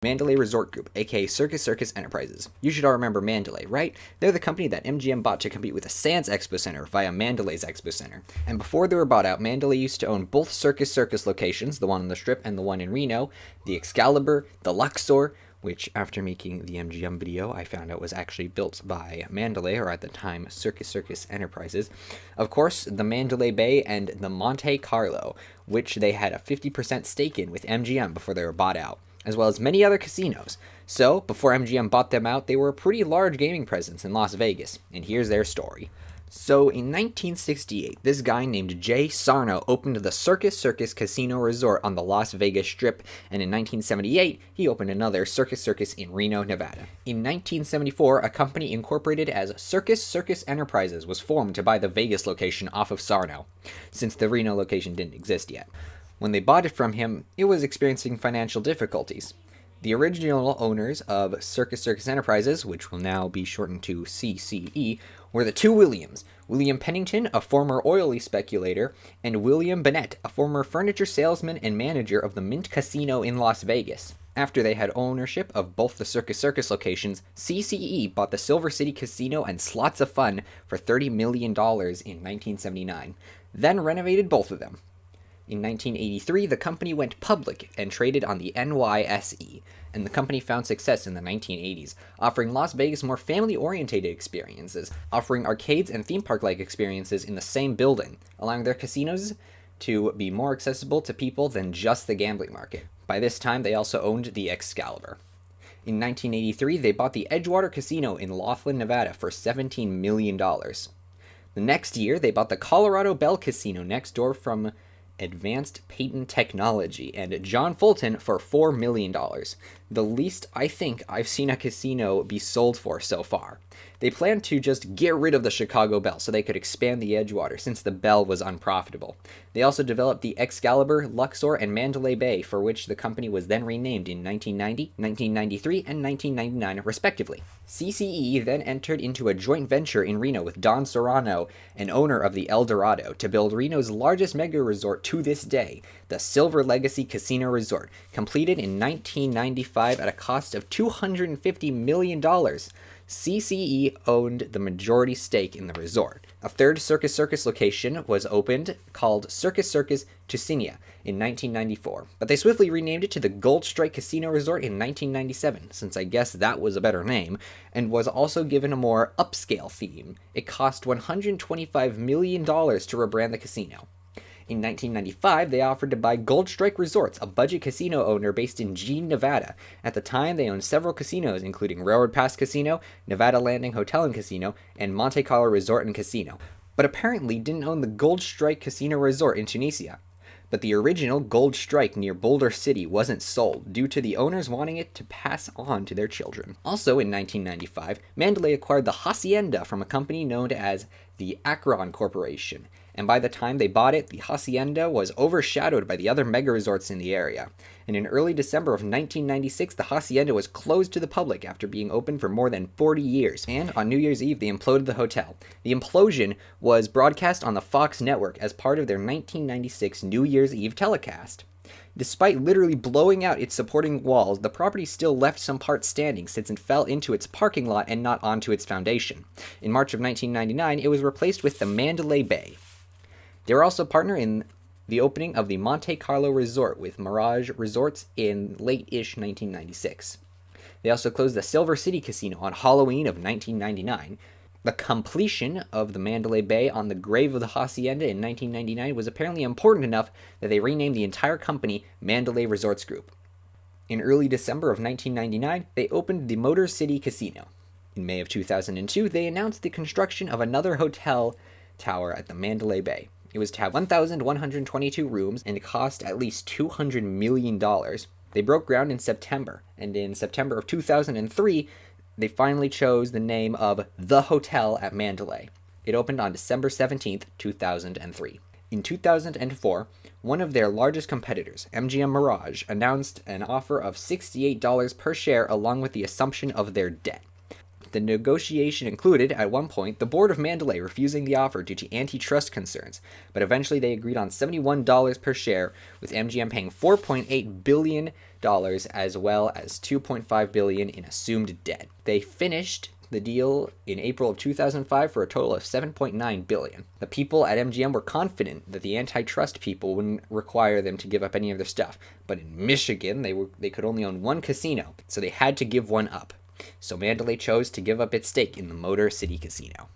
Mandalay Resort Group, aka Circus-Circus Enterprises. You should all remember Mandalay, right? They're the company that MGM bought to compete with the Sands Expo Center via Mandalay's Expo Center. And before they were bought out, Mandalay used to own both Circus-Circus locations, the one on the Strip and the one in Reno, the Excalibur, the Luxor, which after making the MGM video, I found out was actually built by Mandalay, or at the time, Circus-Circus Enterprises. Of course, the Mandalay Bay and the Monte Carlo, which they had a 50% stake in with MGM before they were bought out, as well as many other casinos. So, before MGM bought them out, they were a pretty large gaming presence in Las Vegas, and here's their story. So, in 1968, this guy named Jay Sarno opened the Circus-Circus Casino Resort on the Las Vegas Strip, and in 1978, he opened another Circus-Circus in Reno, Nevada. In 1974, a company incorporated as Circus-Circus Enterprises was formed to buy the Vegas location off of Sarno, since the Reno location didn't exist yet. When they bought it from him, it was experiencing financial difficulties. The original owners of Circus-Circus Enterprises, which will now be shortened to CCE, were the two Williams. William Pennington, a former oil speculator, and William Bennett, a former furniture salesman and manager of the Mint Casino in Las Vegas. After they had ownership of both the Circus-Circus locations, CCE bought the Silver City Casino and Slots of Fun for $30 million in 1979, then renovated both of them. In 1983, the company went public and traded on the NYSE, and the company found success in the 1980s, offering Las Vegas more family-oriented experiences, offering arcades and theme park-like experiences in the same building, allowing their casinos to be more accessible to people than just the gambling market. By this time, they also owned the Excalibur. In 1983, they bought the Edgewater Casino in Laughlin, Nevada for $17 million. The next year, they bought the Colorado Bell Casino next door from Advanced Patent Technology and John Fulton for $4 million, the least I think I've seen a casino be sold for so far. They planned to just get rid of the Chicago Bell so they could expand the Edgewater since the Bell was unprofitable. They also developed the Excalibur, Luxor, and Mandalay Bay, for which the company was then renamed in 1990, 1993, and 1999 respectively. CCE then entered into a joint venture in Reno with Don Serrano, an owner of the El Dorado, to build Reno's largest mega resort to this day, the Silver Legacy Casino Resort, completed in 1995 at a cost of $250 million. CCE owned the majority stake in the resort. A third Circus-Circus location was opened, called Circus-Circus Tucinia, in 1994, but they swiftly renamed it to the Gold Strike Casino Resort in 1997, since I guess that was a better name, and was also given a more upscale theme. It cost $125 million to rebrand the casino. In 1995, they offered to buy Gold Strike Resorts, a budget casino owner based in Jean, Nevada. At the time, they owned several casinos, including Railroad Pass Casino, Nevada Landing Hotel and Casino, and Monte Carlo Resort and Casino, but apparently didn't own the Gold Strike Casino Resort in Tunisia. But the original Gold Strike near Boulder City wasn't sold, due to the owners wanting it to pass on to their children. Also in 1995, Mandalay acquired the Hacienda from a company known as the Akron Corporation, and by the time they bought it, the Hacienda was overshadowed by the other mega resorts in the area. And in early December of 1996, the Hacienda was closed to the public after being open for more than 40 years. And on New Year's Eve, they imploded the hotel. The implosion was broadcast on the Fox network as part of their 1996 New Year's Eve telecast. Despite literally blowing out its supporting walls, the property still left some parts standing since it fell into its parking lot and not onto its foundation. In March of 1999, it was replaced with the Mandalay Bay. They were also a partner in the opening of the Monte Carlo Resort with Mirage Resorts in late-ish 1996. They also closed the Silver City Casino on Halloween of 1999. The completion of the Mandalay Bay on the grave of the Hacienda in 1999 was apparently important enough that they renamed the entire company Mandalay Resorts Group. In early December of 1999, they opened the Motor City Casino. In May of 2002, they announced the construction of another hotel tower at the Mandalay Bay. It was to have 1,122 rooms and cost at least $200 million. They broke ground in September, and in September of 2003, they finally chose the name of The Hotel at Mandalay. It opened on December 17, 2003. In 2004, one of their largest competitors, MGM Mirage, announced an offer of $68 per share along with the assumption of their debt. The negotiation included, at one point, the board of Mandalay refusing the offer due to antitrust concerns, but eventually they agreed on $71 per share, with MGM paying $4.8 billion as well as $2.5 billion in assumed debt. They finished the deal in April of 2005 for a total of $7.9 billion. The people at MGM were confident that the antitrust people wouldn't require them to give up any of their stuff, but in Michigan they could only own one casino, so they had to give one up. So Mandalay chose to give up its stake in the Motor City Casino.